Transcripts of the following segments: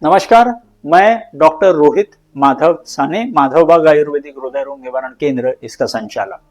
नमस्कार, मैं डॉक्टर रोहित माधव साने, माधवबाग आयुर्वेदिक हृदय रोग निवारण केंद्र, इसका संचालक।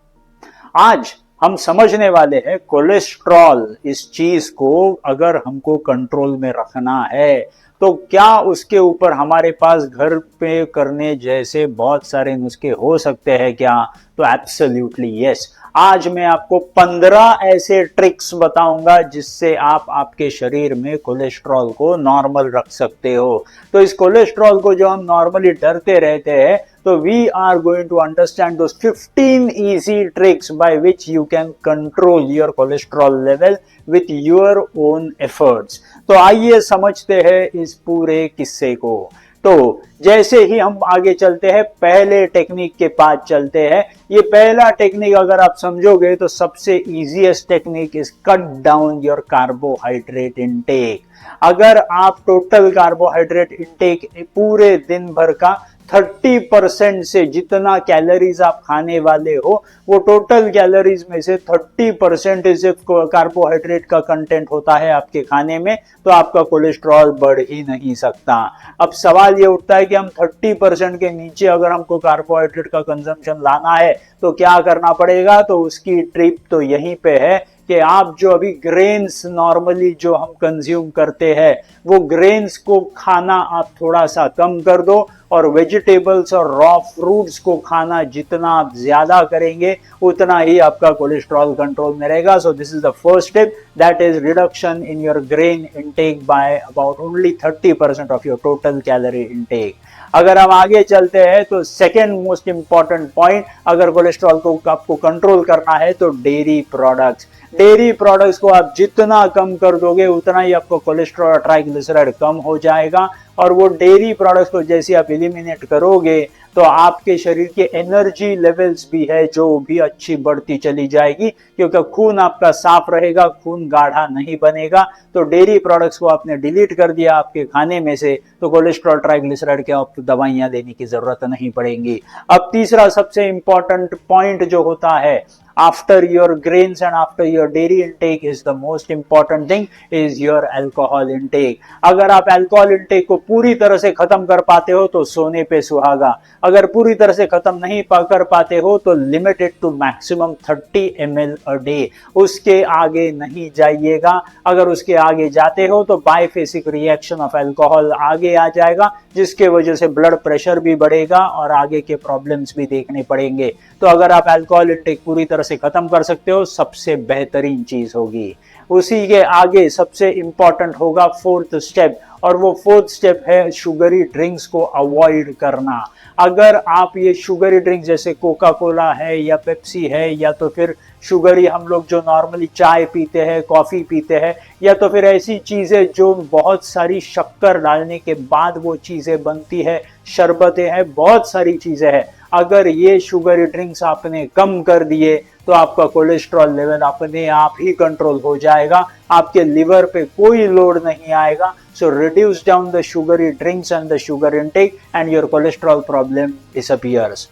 आज हम समझने वाले हैं कोलेस्ट्रॉल, इस चीज को अगर हमको कंट्रोल में रखना है तो क्या उसके ऊपर हमारे पास घर पे करने जैसे बहुत सारे नुस्खे हो सकते हैं क्या? तो एब्सोल्युटली यस। आज मैं आपको 15 ऐसे ट्रिक्स बताऊंगा जिससे आप आपके शरीर में कोलेस्ट्रॉल को नॉर्मल रख सकते हो। तो इस कोलेस्ट्रॉल को जो हम नॉर्मली डरते रहते हैं, तो we are going to understand those 15 easy tricks by which you can control your cholesterol level with your own efforts. तो आइए समझते हैं इस पूरे किस्से को। तो जैसे ही हम आगे चलते हैं, पहले टेक्निक के पास चलते हैं। ये पहला टेक्निक अगर आप समझोगे तो सबसे easiest technique is cut down your carbohydrate intake. अगर आप टोटल कार्बोहाइड्रेट इनटेक पूरे दिन भर का 30% से जितना कैलोरीज आप खाने वाले हो, वो टोटल कैलोरीज में से 30% सिर्फ कार्बोहाइड्रेट का कंटेंट होता है आपके खाने में, तो आपका कोलेस्ट्रॉल बढ़ ही नहीं सकता। अब सवाल ये उठता है कि हम 30% के नीचे अगर हमको कार्बोहाइड्रेट का कंजम्पशन लाना है तो क्या करना पड़ेगा? तो उसकी ट्रिक तो यहीं पे है कि आप जो अभी ग्रेन्स नॉर्मली जो हम कंज्यूम करते हैं, वो ग्रेन्स को खाना आप थोड़ा सा कम कर दो और वेजिटेबल्स और रॉ फ्रूट्स को खाना जितना आप ज्यादा करेंगे उतना ही आपका कोलेस्ट्रॉल कंट्रोल में रहेगा। So this is the first step, that is reduction in your grain intake by about only 30% of your total calorie intake. अगर हम आगे चलते हैं तो सेकेंड मोस्ट इंपॉर्टेंट पॉइंट, अगर कोलेस्ट्रॉल को आपको कंट्रोल करना है तो डेयरी प्रोडक्ट्स। डेयरी प्रोडक्ट्स को आप जितना कम कर दोगे उतना ही आपको कोलेस्ट्रॉल ट्राइग्लिसराइड कम हो जाएगा। और वो डेयरी प्रोडक्ट्स को जैसे आप एलिमिनेट करोगे तो आपके शरीर के एनर्जी लेवल्स भी है जो भी अच्छी बढ़ती चली जाएगी, क्योंकि खून आपका साफ रहेगा, खून गाढ़ा नहीं बनेगा। तो डेयरी प्रोडक्ट्स को आपने डिलीट कर दिया आपके खाने में से, तो कोलेस्ट्रॉल ट्राइग्लिसराइड के आपको दवाइयां लेने की जरूरत नहीं पड़ेगी। अब तीसरा सबसे इंपॉर्टेंट पॉइंट जो होता है, after your grains and after your dairy intake is the most important thing is your alcohol intake। अगर आप अल्कोहल इंटेक को पूरी तरह से खत्म कर पाते हो तो सोने पे सुहागा। अगर पूरी तरह से खत्म नहीं कर पाते हो तो limited to maximum 30 ml a day, उसके आगे नहीं जाइएगा। अगर उसके आगे जाते हो तो बाइफेसिक रिएक्शन ऑफ अल्कोहल आगे आ जाएगा, जिसके वजह से ब्लड प्रेशर भी बढ़ेगा और आगे के प्रॉब्लम्स भी देखने पड़ेंगे। तो अगर आप अल्कोहल इंटेक पूरी तरह से खत्म कर सकते हो, सबसे बेहतरीन चीज होगी। उसी के आगे सबसे इंपॉर्टेंट होगा फोर्थ स्टेप, और वो फोर्थ स्टेप है शुगरी ड्रिंक्स को अवॉइड करना। अगर आप ये शुगरी ड्रिंक्स जैसे कोका कोला है या पेप्सी है, या तो फिर शुगरी हम लोग जो नॉर्मली चाय पीते हैं, कॉफी पीते हैं, या तो फिर ऐसी चीजें जो बहुत सारी शक्कर डालने के बाद वो चीजें बनती है, शरबतें हैं, बहुत सारी चीजें हैं, अगर ये शुगरी ड्रिंक्स आपने कम कर दिए तो आपका कोलेस्ट्रॉल लेवल अपने आप ही कंट्रोल हो जाएगा, आपके लिवर पे कोई लोड नहीं आएगा। So reduce down the sugary drinks and the sugar intake and your cholesterol problem disappears.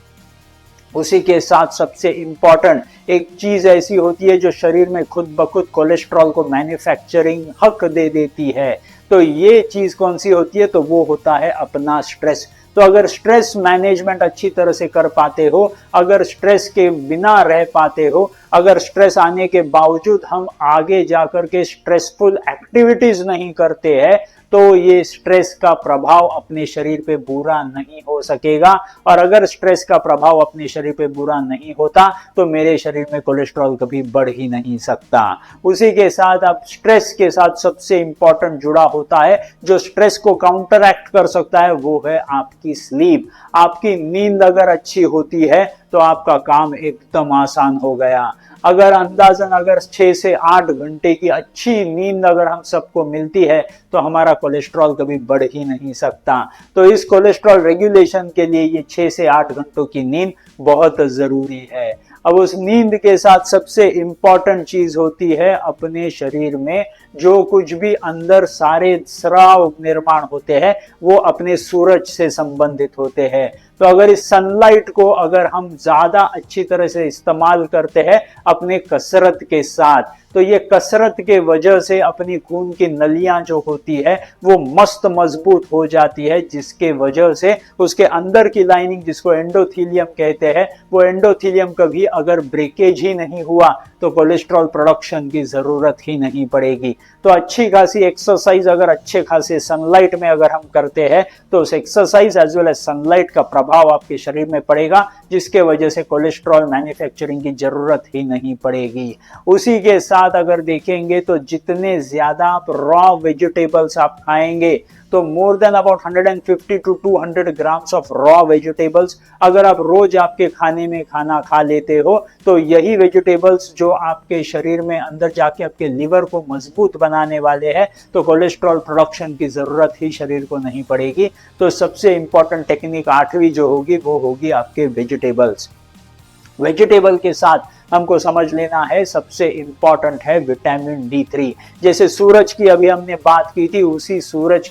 उसी के साथ सबसे इंपॉर्टेंट एक चीज ऐसी होती है जो शरीर में खुद ब खुद कोलेस्ट्रॉल को मैन्युफैक्चरिंग हक दे देती है। तो ये चीज कौन सी होती है? तो वो होता है अपना स्ट्रेस। तो अगर स्ट्रेस मैनेजमेंट अच्छी तरह से कर पाते हो, अगर स्ट्रेस के बिना रह पाते हो, अगर स्ट्रेस आने के बावजूद हम आगे जाकर के स्ट्रेसफुल एक्टिविटीज नहीं करते हैं, तो ये स्ट्रेस का प्रभाव अपने शरीर पे बुरा नहीं हो सकेगा। और अगर स्ट्रेस का प्रभाव अपने शरीर पे बुरा नहीं होता तो मेरे शरीर में कोलेस्ट्रॉल कभी बढ़ ही नहीं सकता। उसी के साथ अब स्ट्रेस के साथ सबसे इंपॉर्टेंट जुड़ा होता है, जो स्ट्रेस को काउंटरएक्ट कर सकता है, वो है आपकी स्लीप। आपकी नींद अगर अच्छी होती है तो आपका काम एकदम आसान हो गया। अगर अंदाजन अगर 6 से 8 घंटे की अच्छी नींद अगर हम सबको मिलती है तो हमारा कोलेस्ट्रॉल कभी बढ़ ही नहीं सकता। तो इस कोलेस्ट्रॉल रेगुलेशन के लिए ये 6 से 8 घंटों की नींद बहुत जरूरी है। अब उस नींद के साथ सबसे इंपॉर्टेंट चीज होती है अपने शरीर में जो कुछ भी अंदर सारे स्राव निर्माण होते हैं वो अपने सूरज से संबंधित होते हैं। तो अगर इस सनलाइट को अगर हम ज्यादा अच्छी तरह से इस्तेमाल करते हैं अपने कसरत के साथ, तो ये कसरत के वजह से अपनी खून की नलियां जो होती है वो मस्त मजबूत हो जाती है, जिसके वजह से उसके अंदर की लाइनिंग जिसको एंडोथीलियम कहते हैं, वो एंडोथीलियम कभी अगर ब्रेकेज ही नहीं हुआ तो कोलेस्ट्रॉल प्रोडक्शन की जरूरत ही नहीं पड़ेगी। तो अच्छी खासी एक्सरसाइज अगर अच्छे खासे सनलाइट में अगर हम करते हैं तो उस exercise as well as sunlight का प्रभाव आपके शरीर में पड़ेगा, जिसके वजह से कोलेस्ट्रॉल मैन्युफैक्चरिंग की जरूरत ही नहीं पड़ेगी। उसी के साथ अगर देखेंगे तो जितने ज्यादा आप रॉ वेजिटेबल्स आप खाएंगे, तो more than about 150 to 200 grams of raw vegetables अगर आप रोज आपके खाने में खाना खा लेते हो, तो यही वेजिटेबल्स जो आपके शरीर में अंदर जाके आपके लिवर को मजबूत बनाने वाले हैं, तो कोलेस्ट्रॉल प्रोडक्शन की जरूरत ही शरीर को नहीं पड़ेगी। तो सबसे इंपॉर्टेंट टेक्निक 8वीं जो होगी वो होगी आपके वेजिटेबल्स। वेजिटेबल के साथ हमको समझ लेना है, सबसे इंपॉर्टेंट है विटामिन D3। जैसे सूरज की अभी हमने बात की थी, उसी सूरज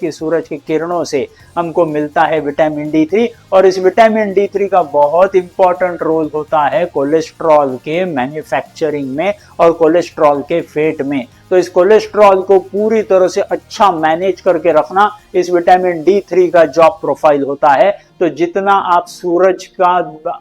की किरणों से हमको मिलता है विटामिन D3, और इस विटामिन D3 का बहुत इंपॉर्टेंट रोल होता है कोलेस्ट्रॉल के मैन्युफैक्चरिंग में और कोलेस्ट्रॉल के फेट में। तो इस कोलेस्ट्रॉल को पूरी तरह से अच्छा मैनेज करके रखना इस विटामिन D3 का जॉब प्रोफाइल होता है। तो जितना आप सूरज का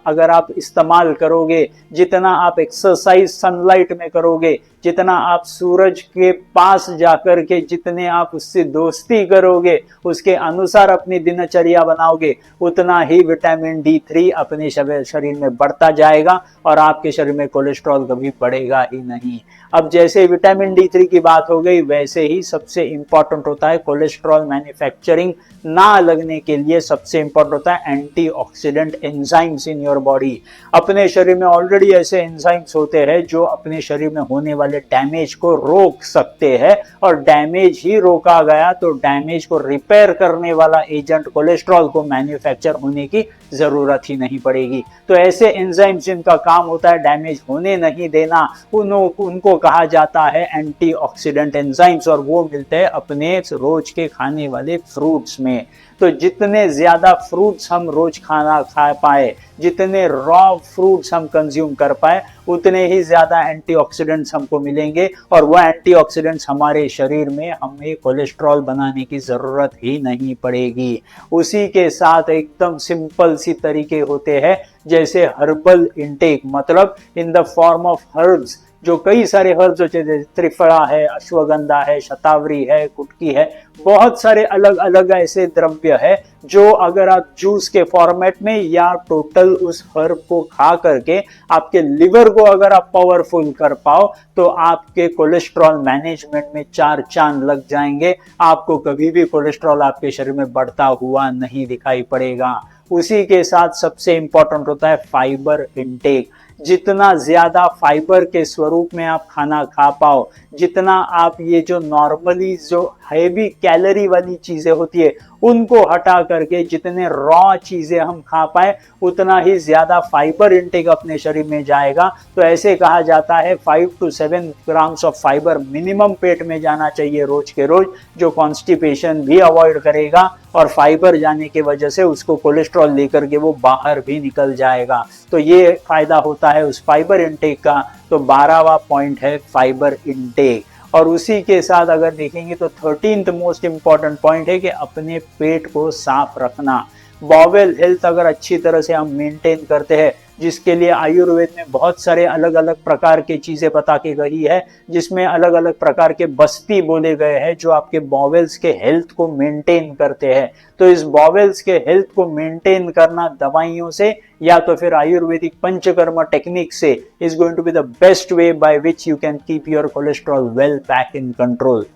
अगर आप इस्तेमाल करोगे, जितना आप एक्सरसाइज सनलाइट में करोगे, जितना आप सूरज के पास जाकर के जितने आप उससे दोस्ती करोगे, उसके अनुसार अपनी दिनचर्या बनाओगे, उतना ही विटामिन D3 अपने शरीर में बढ़ता जाएगा और आपके शरीर में कोलेस्ट्रॉल कभी बढ़ेगा ही नहीं। अब जैसे विटामिन D3 की बात हो गई, वैसे ही सबसे इंपॉर्टेंट होता है कोलेस्ट्रॉल मैन्युफैक्चरिंग ना लगने के लिए सबसे इंपॉर्टेंट होता है antioxidant enzymes in your body. अपने शरीर में ऑलरेडी ऐसे एंजाइम्स होते हैं जो अपने शरीर में होने वाले डैमेज को रोक सकते हैं, और डैमेज ही रोका गया तो डैमेज को रिपेयर करने वाला एजेंट कोलेस्ट्रॉल को मैन्युफैक्चर होने की जरूरत ही नहीं पड़ेगी। तो ऐसे एंजाइम्स जिनका काम होता है डैमेज होने नहीं देना, उनको कहा जाता है एंटीऑक्सीडेंट एंजाइम्स, और वो मिलते हैं अपने रोज के खाने वाले फ्रूट्स में। तो जितने ज्यादा फ्रूट्स हम रोज खाना खा पाए, जितने रॉ फ्रूट्स हम कंज्यूम कर पाए, उतने ही ज्यादा एंटीऑक्सीडेंट्स हमको मिलेंगे, और वह एंटीऑक्सीडेंट्स हमारे शरीर में हमें कोलेस्ट्रॉल बनाने की जरूरत ही नहीं पड़ेगी। उसी के साथ एकदम सिंपल सी तरीके होते हैं, जैसे हर्बल इंटेक, मतलब in the form of herbs, जो कई सारे हर्ब्स होते हैं, त्रिफला है, अश्वगंधा है, शतावरी है, कुटकी है, बहुत सारे अलग अलग ऐसे द्रव्य है जो अगर आप जूस के फॉर्मेट में या टोटल उस हर्ब को खा करके आपके लिवर को अगर आप पावरफुल कर पाओ, तो आपके कोलेस्ट्रॉल मैनेजमेंट में 4 चांद लग जाएंगे। आपको कभी भी कोलेस्ट्रॉल आपके शरीर में बढ़ता हुआ नहीं दिखाई पड़ेगा। उसी के साथ सबसे इंपॉर्टेंट होता है फाइबर इंटेक। जितना ज्यादा फाइबर के स्वरूप में आप खाना खा पाओ, जितना आप ये जो नॉर्मली जो हैवी कैलोरी वाली चीजें होती है उनको हटा करके जितने रॉ चीजें हम खा पाए, उतना ही ज्यादा फाइबर इंटेक अपने शरीर में जाएगा। तो ऐसे कहा जाता है 5 to 7 grams of fibre minimum पेट में जाना चाहिए रोज के रोज, जो कॉन्स्टिपेशन भी अवॉइड करेगा, और फाइबर जाने की वजह से उसको कोलेस्ट्रॉल लेकर के वो बाहर भी निकल जाएगा। तो ये फायदा होता है उस फाइबर इंटेक का। तो 12वां पॉइंट है फाइबर इंटेक। और उसी के साथ अगर देखेंगे तो 13th मोस्ट इंपॉर्टेंट पॉइंट है कि अपने पेट को साफ रखना। बॉवेल हेल्थ अगर अच्छी तरह से हम मेंटेन करते हैं, जिसके लिए आयुर्वेद में बहुत सारे अलग अलग प्रकार की चीजें बता के गई है, जिसमें अलग अलग प्रकार के बस्ती बोले गए हैं जो आपके बॉवेल्स के हेल्थ को मेंटेन करते हैं। तो इस बॉवेल्स के हेल्थ को मेंटेन करना दवाइयों से या तो फिर आयुर्वेदिक पंचकर्म टेक्निक से is going to be the best way by which you can keep your cholesterol well back in control.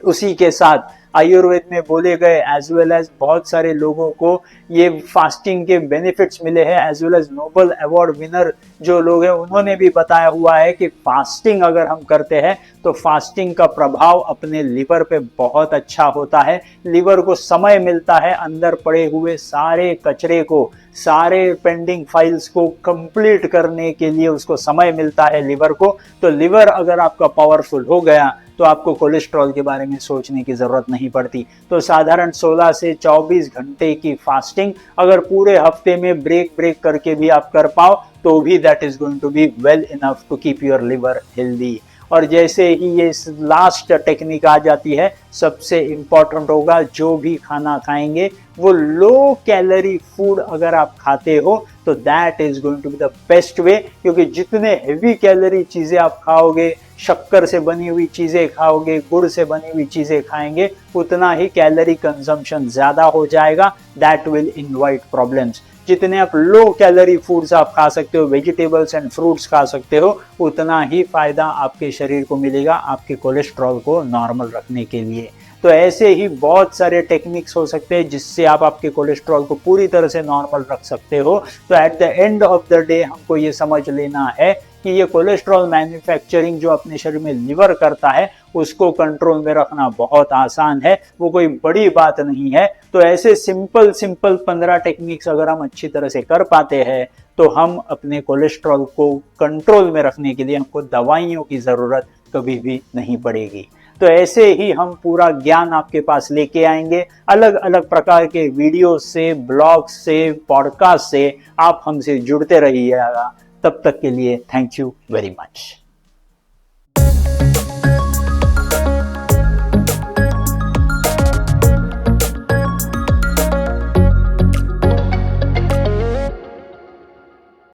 उसी के साथ आयुर्वेद में बोले गए एज वेल एज बहुत सारे लोगों को ये फास्टिंग के बेनिफिट्स मिले हैं, as well as Nobel award winner जो लोग हैं उन्होंने भी बताया हुआ है कि फास्टिंग अगर हम करते हैं तो फास्टिंग का प्रभाव अपने लिवर पे बहुत अच्छा होता है। लिवर को समय मिलता है अंदर पड़े हुए सारे कचरे को, सारे पेंडिंग फाइल्स को कंप्लीट करने के लिए उसको समय मिलता है लिवर को। तो लिवर अगर आपका पावरफुल हो गया तो आपको कोलेस्ट्रॉल के बारे में सोचने की जरूरत नहीं पड़ती। तो साधारण 16 से 24 घंटे की फास्टिंग अगर पूरे हफ्ते में ब्रेक करके भी आप कर पाओ तो भी that is going to be well enough to keep your liver healthy. और जैसे ही ये लास्ट टेक्निक आ जाती है, सबसे इंपॉर्टेंट होगा जो भी खाना खाएंगे वो लो कैलोरी फूड अगर आप खाते हो तो that is going to be the best way, क्योंकि जितने हेवी कैलोरी चीजें आप खाओगे, शक्कर से बनी हुई चीजें खाओगे, गुड़ से बनी हुई चीजें खाएंगे, उतना ही कैलोरी कंजम्पशन ज्यादा हो जाएगा। That will invite problems. जितने आप लो कैलोरी फूड्स आप खा सकते हो, वेजिटेबल्स एंड फ्रूट्स खा सकते हो, उतना ही फायदा आपके शरीर को मिलेगा आपके कोलेस्ट्रॉल को नॉर्मल रखने के लिए। तो ऐसे ही बहुत सारे टेक्निक्स हो सकते हैं जिससे आप आपके कोलेस्ट्रॉल को पूरी तरह से नॉर्मल रख सकते हो। तो at the end of the day हमको ये समझ लेना है कि ये कोलेस्ट्रॉल मैन्युफैक्चरिंग जो अपने शरीर में लिवर करता है उसको कंट्रोल में रखना बहुत आसान है, वो कोई बड़ी बात नहीं है। तो ऐसे सिंपल 15 टेक्निक्स अगर हम अच्छी तरह से कर पाते हैं तो हम अपने कोलेस्ट्रॉल को कंट्रोल में रखने के लिए हमको दवाइयों की जरूरत कभी भी नहीं पड़ेगी। तो ऐसे ही हम पूरा ज्ञान आपके पास लेके आएंगे, अलग अलग प्रकार के वीडियो से, ब्लॉग से, पॉडकास्ट से। आप हमसे जुड़ते रहिएगा। तब तक के लिए थैंक यू वेरी मच।